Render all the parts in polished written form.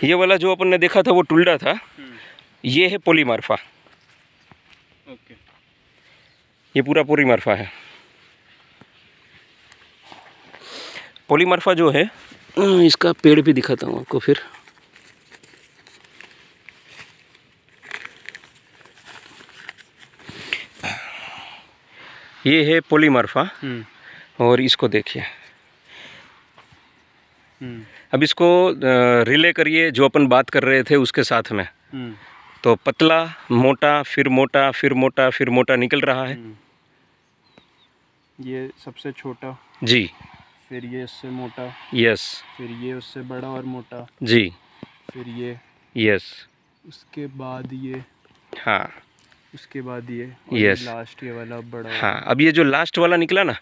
ये वाला जो अपन ने देखा था वो टुल्डा था, ये है पॉलीमार्फा। ओके, ये पूरा पॉलीमार्फा है। पॉलीमार्फा जो है, इसका पेड़ भी दिखाता हूँ आपको फिर। ये है पॉलीमार्फा और इसको देखिए। अब इसको रिले करिए जो अपन बात कर रहे थे उसके साथ में, तो पतला, मोटा, फिर मोटा, फिर मोटा, फिर मोटा निकल रहा है। ये सबसे छोटा जी, फिर ये इससे मोटा, यस, फिर ये उससे बड़ा और मोटा, जी, फिर ये, यस, उसके बाद ये, हाँ, उसके बाद ये, और यस, लास्ट ये वाला बड़ा। हाँ। अब ये जो लास्ट वाला निकला ना,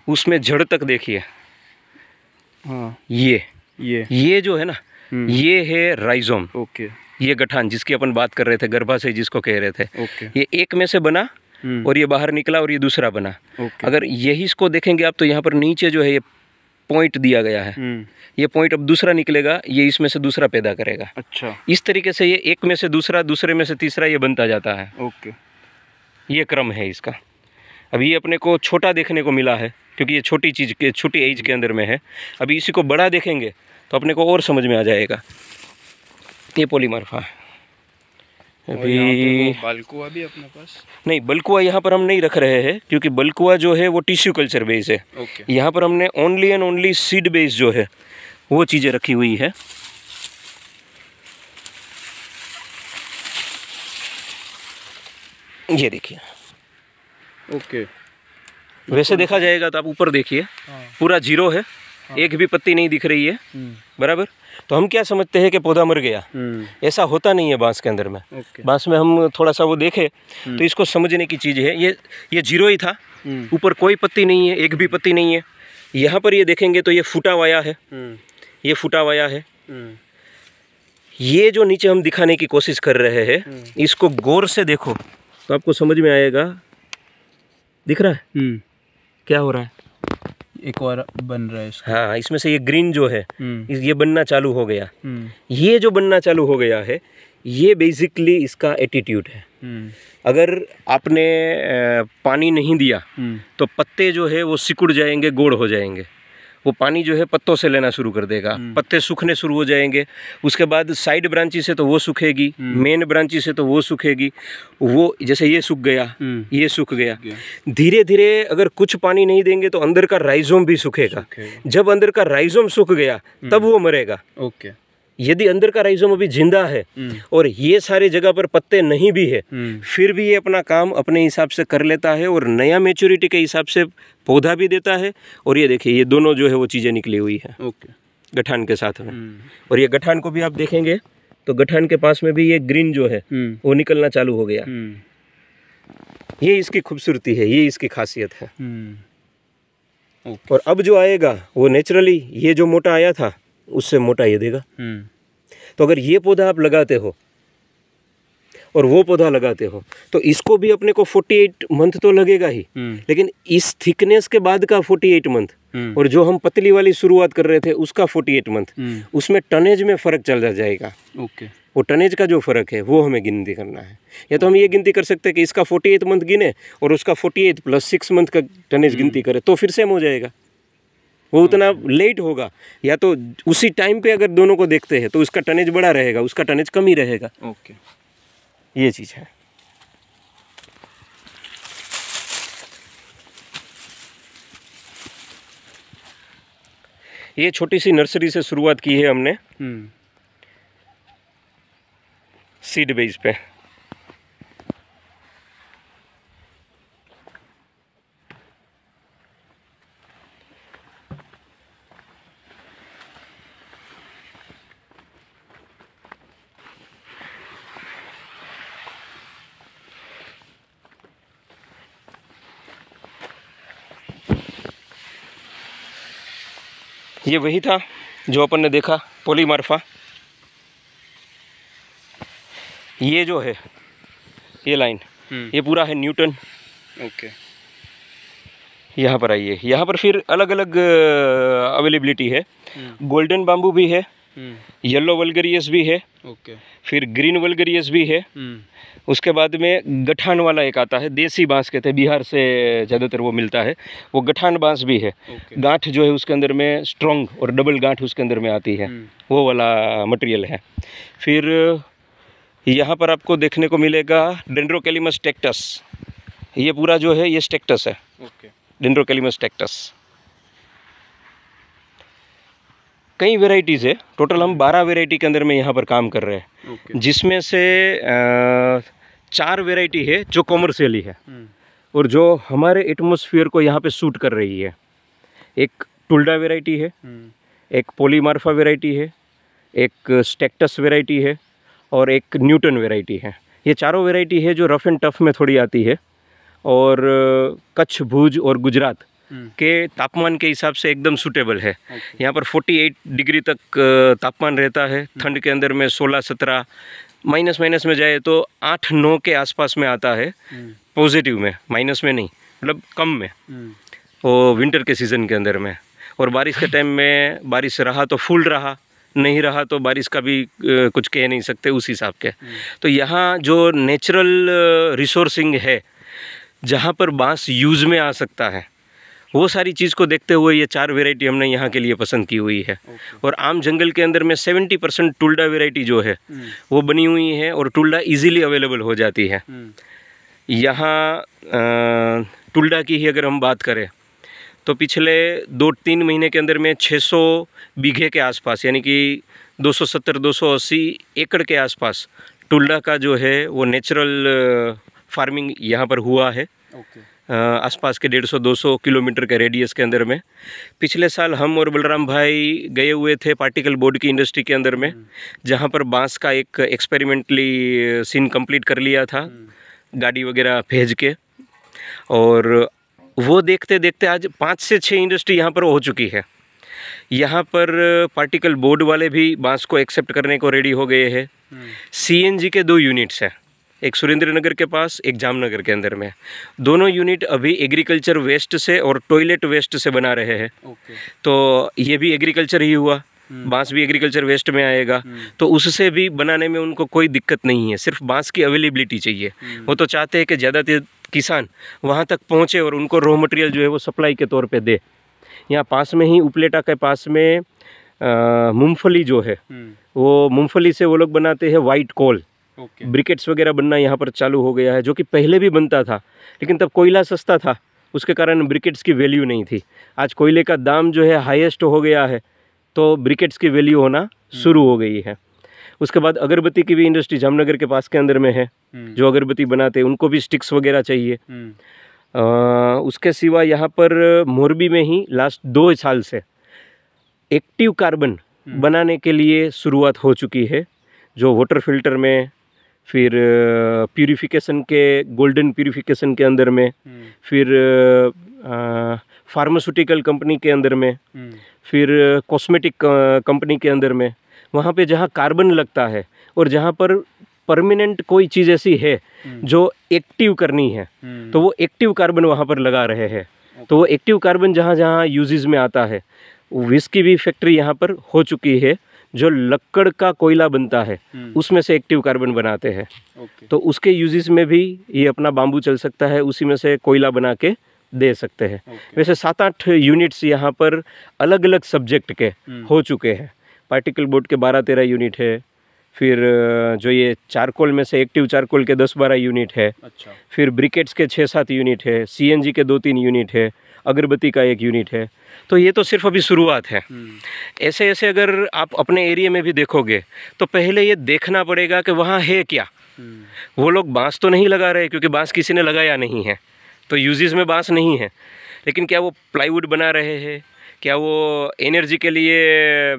उसमें जड़ तक देखिए। हाँ, ये जो है ना, ये है राइजोम। ओके, ये गठान जिसकी अपन बात कर रहे थे, गर्भाशय जिसको कह रहे थे, ओके, ये एक में से बना और ये बाहर निकला और ये दूसरा बना। अगर यही इसको देखेंगे आप, तो यहाँ पर नीचे जो है ये पॉइंट दिया गया है, ये पॉइंट अब दूसरा निकलेगा, ये इसमें से दूसरा पैदा करेगा। अच्छा, इस तरीके से ये एक में से दूसरा, दूसरे में से तीसरा, ये बनता जाता है। ओके, ये क्रम है इसका। अब ये अपने को छोटा देखने को मिला है क्योंकि ये छोटी चीज़ के, छोटी एज के अंदर में है। अभी इसी को बड़ा देखेंगे तो अपने को और समझ में आ जाएगा। ये पॉलीमार्फा है। अभी बल्कुआ भी अपने पास नहीं, बल्कुआ यहाँ पर हम नहीं रख रहे हैं क्योंकि बल्कुआ जो है वो टिश्यू कल्चर बेस है। यहाँ पर हमने only and only seed base जो है वो चीज़ें रखी हुई है। ये देखिए, ओके, वैसे देखा जाएगा तो आप ऊपर देखिए, पूरा जीरो है, एक भी पत्ती नहीं दिख रही है, बराबर। तो हम क्या समझते हैं कि पौधा मर गया, ऐसा होता नहीं है बांस के अंदर में। बांस में हम थोड़ा सा वो देखें तो इसको समझने की चीज़ है। ये जीरो ही था, ऊपर कोई पत्ती नहीं है, एक भी पत्ती नहीं है। यहाँ पर ये देखेंगे तो ये फूटा वाया है, ये फूटा वाया है। ये जो नीचे हम दिखाने की कोशिश कर रहे हैं, इसको गौर से देखो तो आपको समझ में आएगा। दिख रहा है क्या हो रहा है? एक और बन रहा है इसका। हाँ, इसमें से ये ग्रीन जो है ये बनना चालू हो गया। ये जो बनना चालू हो गया है, ये बेसिकली इसका एटीट्यूड है। अगर आपने पानी नहीं दिया तो पत्ते जो है वो सिकुड़ जाएंगे, गोड़ हो जाएंगे। वो पानी जो है पत्तों से लेना शुरू कर देगा, पत्ते सूखने शुरू हो जाएंगे। उसके बाद साइड ब्रांची से तो वो सूखेगी, मेन ब्रांची से तो वो सूखेगी। वो जैसे ये सूख गया, ये सूख गया। धीरे धीरे अगर कुछ पानी नहीं देंगे तो अंदर का राइजोम भी सूखेगा। जब अंदर का राइजोम सूख गया तब वो मरेगा। ओके, यदि अंदर का राइजोम अभी जिंदा है और ये सारे जगह पर पत्ते नहीं भी है, फिर भी ये अपना काम अपने हिसाब से कर लेता है और नया मैच्योरिटी के हिसाब से पौधा भी देता है। और ये देखिए, ये दोनों जो है वो चीज़ें निकली हुई है गठान के साथ में। और ये गठान को भी आप देखेंगे तो गठान के पास में भी ये ग्रीन जो है वो निकलना चालू हो गया। ये इसकी खूबसूरती है, ये इसकी खासियत है। और अब जो आएगा वो नेचुरली ये जो मोटा आया था उससे मोटा ये देगा। तो अगर ये पौधा आप लगाते हो और वो पौधा लगाते हो तो इसको भी अपने को 48 मंथ तो लगेगा ही, लेकिन इस थिकनेस के बाद का 48 मंथ और जो हम पतली वाली शुरुआत कर रहे थे उसका 48 मंथ, उसमें टनेज में फ़र्क चल जाएगा। ओके, वो टनेज का जो फ़र्क है वो हमें गिनती करना है। या तो हम ये गिनती कर सकते हैं कि इसका 48 मंथ गिने और उसका 48 + 6 मंथ का टनेज गिनती करें तो फिर सेम हो जाएगा। वो उतना लेट होगा। या तो उसी टाइम पे अगर दोनों को देखते हैं तो उसका टनेज बड़ा रहेगा, उसका टनेज कम ही रहेगा। ओके, ये चीज़ है। ये छोटी सी नर्सरी से शुरुआत की है हमने, सीड बेस पे। ये वही था जो अपन ने देखा, पॉलीमार्फा। ये जो है ये लाइन, ये पूरा है न्यूटन। ओके, यहाँ पर आइए, यहाँ पर फिर अलग अलग अवेलेबिलिटी है। गोल्डन बाम्बू भी है, येलो वल्गरियस भी है, ओके। फिर ग्रीन वल्गरियस भी है। उसके बाद में गठान वाला एक आता है, देसी बांस कहते हैं, बिहार से ज़्यादातर वो मिलता है, वो गठान बांस भी है। गांठ जो है उसके अंदर में स्ट्रॉन्ग और डबल गांठ उसके अंदर में आती है, वो वाला मटेरियल है। फिर यहाँ पर आपको देखने को मिलेगा डेंड्रोकैलिमस टेक्टस, ये पूरा जो है ये स्टेक्टस है, डेंड्रोकैलिमस टेक्टस। कई वेराइटीज़ है, टोटल हम 12 वेराइटी के अंदर में यहाँ पर काम कर रहे हैं, जिसमें से 4 वेराइटी है जो कॉमर्शियली है और जो हमारे एटमॉस्फेयर को यहाँ पे सूट कर रही है। एक टुल्डा वेराइटी है, एक पॉलीमार्फा वेराइटी है, एक स्टेक्टस वेराइटी है और एक न्यूटन वेराइटी है। ये चारों वेराइटी है जो रफ़ एंड टफ़ में थोड़ी आती है और कच्छ, भुज और गुजरात के तापमान के हिसाब से एकदम सूटेबल है। यहाँ पर 48 डिग्री तक तापमान रहता है, ठंड के अंदर में 16-17, माइनस में जाए तो 8-9 के आसपास में आता है, पॉजिटिव में, माइनस में नहीं, मतलब कम में, वो विंटर के सीज़न के अंदर में। और बारिश के टाइम में बारिश रहा तो फुल रहा, नहीं रहा तो बारिश का भी कुछ कह नहीं सकते उस हिसाब के। तो यहाँ जो नेचुरल रिसोर्सिंग है, जहाँ पर बांस यूज़ में आ सकता है, वो सारी चीज़ को देखते हुए ये 4 वेराइटी हमने यहाँ के लिए पसंद की हुई है। और आम जंगल के अंदर में 70% टुल्डा वेराइटी जो है वो बनी हुई है और टुल्डा इजीली अवेलेबल हो जाती है। यहाँ टुल्डा की ही अगर हम बात करें तो पिछले 2-3 महीने के अंदर में 600 बीघे के आसपास, यानी कि 270-280 एकड़ के आसपास टुल्डा का जो है वो नेचुरल फार्मिंग यहाँ पर हुआ है। आसपास के 150-200 किलोमीटर के रेडियस के अंदर में। पिछले साल हम और बलराम भाई गए हुए थे पार्टिकल बोर्ड की इंडस्ट्री के अंदर में, जहाँ पर बांस का एक एक्सपेरिमेंटली सीन कंप्लीट कर लिया था, गाड़ी वगैरह भेज के। और वो देखते देखते आज 5 से 6 इंडस्ट्री यहाँ पर हो चुकी है। यहाँ पर पार्टिकल बोर्ड वाले भी बांस को एक्सेप्ट करने को रेडी हो गए हैं। CNG के 2 यूनिट्स हैं, एक सुरेंद्र नगर के पास, एक जामनगर के अंदर में। दोनों यूनिट अभी एग्रीकल्चर वेस्ट से और टॉयलेट वेस्ट से बना रहे हैं। तो ये भी एग्रीकल्चर ही हुआ, बांस भी एग्रीकल्चर वेस्ट में आएगा, तो उससे भी बनाने में उनको कोई दिक्कत नहीं है, सिर्फ बांस की अवेलेबिलिटी चाहिए। वो तो चाहते हैं कि ज़्यादातर किसान वहाँ तक पहुँचे और उनको रॉ मटेरियल जो है वो सप्लाई के तौर पे दे। यहाँ पास में ही उपलेटा के पास में मूंगफली जो है, वो मूंगफली से वो लोग बनाते हैं वाइट कोल। ब्रिकेट्स वगैरह बनना यहाँ पर चालू हो गया है, जो कि पहले भी बनता था, लेकिन तब कोयला सस्ता था, उसके कारण ब्रिकेट्स की वैल्यू नहीं थी। आज कोयले का दाम जो है हाईएस्ट हो गया है, तो ब्रिकेट्स की वैल्यू होना शुरू हो गई है। उसके बाद अगरबत्ती की भी इंडस्ट्री जामनगर के पास के अंदर में है, जो अगरबत्ती बनाते हैं उनको भी स्टिक्स वगैरह चाहिए। उसके सिवा यहाँ पर मोरबी में ही लास्ट 2 साल से एक्टिव कार्बन बनाने के लिए शुरुआत हो चुकी है, जो वाटर फिल्टर में, फिर प्यूरिफिकेशन के, गोल्डन प्यूरिफिकेशन के अंदर में, फिर फार्मास्यूटिकल कंपनी के अंदर में, फिर कॉस्मेटिक कंपनी के अंदर में, वहाँ पे जहाँ कार्बन लगता है और जहाँ पर परमानेंट कोई चीज़ ऐसी है जो एक्टिव करनी है, तो वो एक्टिव कार्बन वहाँ पर लगा रहे हैं। तो वो एक्टिव कार्बन जहाँ जहाँ यूजेस में आता है, विस्की भी फैक्ट्री यहाँ पर हो चुकी है, जो लक्कड़ का कोयला बनता है उसमें से एक्टिव कार्बन बनाते हैं। तो उसके यूजेस में भी ये अपना बाम्बू चल सकता है, उसी में से कोयला बना के दे सकते हैं। वैसे 7-8 यूनिट्स यहाँ पर अलग अलग सब्जेक्ट के हो चुके हैं। पार्टिकल बोर्ड के 12-13 यूनिट है, फिर जो ये चारकोल में से एक्टिव चारकोल के 10-12 यूनिट है। अच्छा। फिर ब्रिकेट्स के 6-7 यूनिट है, CNG के 2-3 यूनिट है, अगरबत्ती का 1 यूनिट है। तो ये तो सिर्फ अभी शुरुआत है। ऐसे ऐसे अगर आप अपने एरिया में भी देखोगे तो पहले ये देखना पड़ेगा कि वहाँ है क्या। वो लोग बांस तो नहीं लगा रहे, क्योंकि बांस किसी ने लगाया नहीं है, तो यूजेस में बांस नहीं है। लेकिन क्या वो प्लाईवुड बना रहे हैं, क्या वो एनर्जी के लिए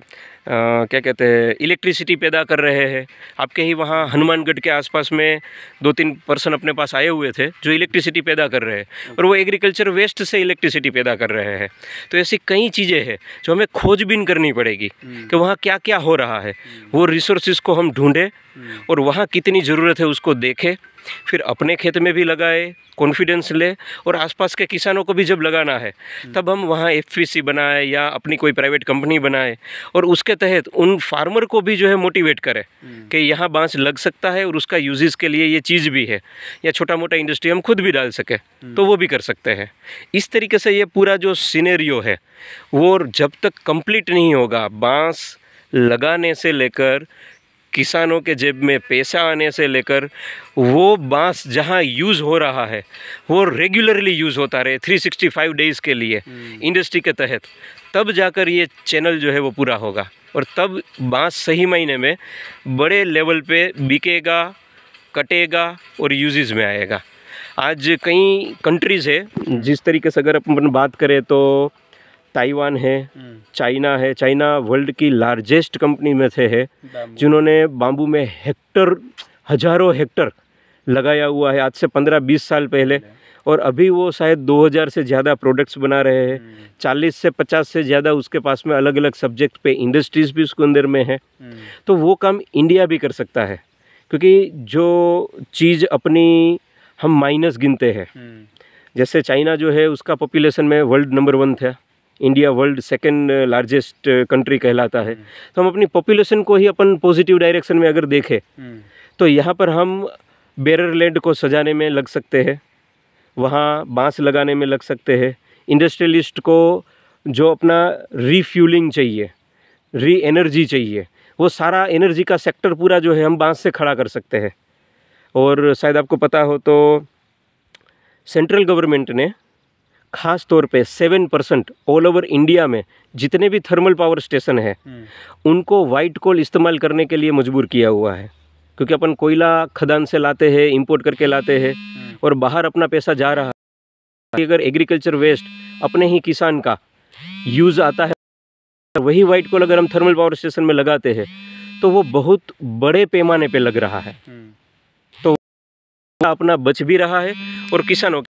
क्या कहते हैं, इलेक्ट्रिसिटी पैदा कर रहे हैं। आपके ही वहाँ हनुमानगढ़ के आसपास में 2-3 पर्सन अपने पास आए हुए थे जो इलेक्ट्रिसिटी पैदा कर रहे हैं, और वो एग्रीकल्चर वेस्ट से इलेक्ट्रिसिटी पैदा कर रहे हैं। तो ऐसी कई चीज़ें हैं जो हमें खोजबीन करनी पड़ेगी कि वहाँ क्या क्या हो रहा है। वो रिसोर्सेज को हम ढूंढें और वहाँ कितनी ज़रूरत है उसको देखें, फिर अपने खेत में भी लगाए, कॉन्फिडेंस ले, और आसपास के किसानों को भी जब लगाना है तब हम वहाँ एफपीसी बनाए या अपनी कोई प्राइवेट कंपनी बनाए और उसके तहत उन फार्मर को भी जो है मोटिवेट करें कि यहाँ बांस लग सकता है और उसका यूजेस के लिए ये चीज़ भी है, या छोटा मोटा इंडस्ट्री हम खुद भी डाल सके तो वो भी कर सकते हैं। इस तरीके से ये पूरा जो सिनेरियो है वो जब तक कंप्लीट नहीं होगा, बांस लगाने से लेकर किसानों के जेब में पैसा आने से लेकर वो बांस जहाँ यूज़ हो रहा है वो रेगुलरली यूज़ होता रहे 365 डेज़ के लिए इंडस्ट्री के तहत, तब जाकर ये चैनल जो है वो पूरा होगा और तब बांस सही मायने में बड़े लेवल पे बिकेगा, कटेगा और यूजेस में आएगा। आज कई कंट्रीज़ है, जिस तरीके से अगर अपन बात करें तो ताइवान है, चाइना है। चाइना वर्ल्ड की लार्जेस्ट कंपनी में से है जिन्होंने बाम्बू में हेक्टर, हज़ारों हेक्टर लगाया हुआ है आज से 15-20 साल पहले, और अभी वो शायद 2000 से ज़्यादा प्रोडक्ट्स बना रहे हैं। 40 से 50 से ज़्यादा उसके पास में अलग अलग सब्जेक्ट पे इंडस्ट्रीज़ भी उसके अंदर में है। तो वो काम इंडिया भी कर सकता है, क्योंकि जो चीज़ अपनी हम माइनस गिनते हैं, जैसे चाइना जो है उसका पॉपुलेशन में वर्ल्ड नंबर 1 था, India world second largest country कहलाता है। तो हम अपनी पॉपुलेशन को ही अपन पॉजिटिव डायरेक्शन में अगर देखें तो यहाँ पर हम बेरर लैंड को सजाने में लग सकते हैं, वहाँ बांस लगाने में लग सकते हैं। इंडस्ट्रियलिस्ट को जो अपना रीफ्यूलिंग चाहिए, री एनर्जी चाहिए, वो सारा एनर्जी का सेक्टर पूरा जो है हम बांस से खड़ा कर सकते हैं। और शायद आपको पता हो तो सेंट्रल गवर्नमेंट ने ख़ास तौर पे 7% ऑल ओवर इंडिया में जितने भी थर्मल पावर स्टेशन है उनको वाइट कोल इस्तेमाल करने के लिए मजबूर किया हुआ है, क्योंकि अपन कोयला खदान से लाते हैं, इंपोर्ट करके लाते हैं और बाहर अपना पैसा जा रहा है। अगर एग्रीकल्चर वेस्ट अपने ही किसान का यूज़ आता है, वही वाइट कोल अगर हम थर्मल पावर स्टेशन में लगाते हैं तो वो बहुत बड़े पैमाने पे लग रहा है, तो अपना बच भी रहा है और किसानों के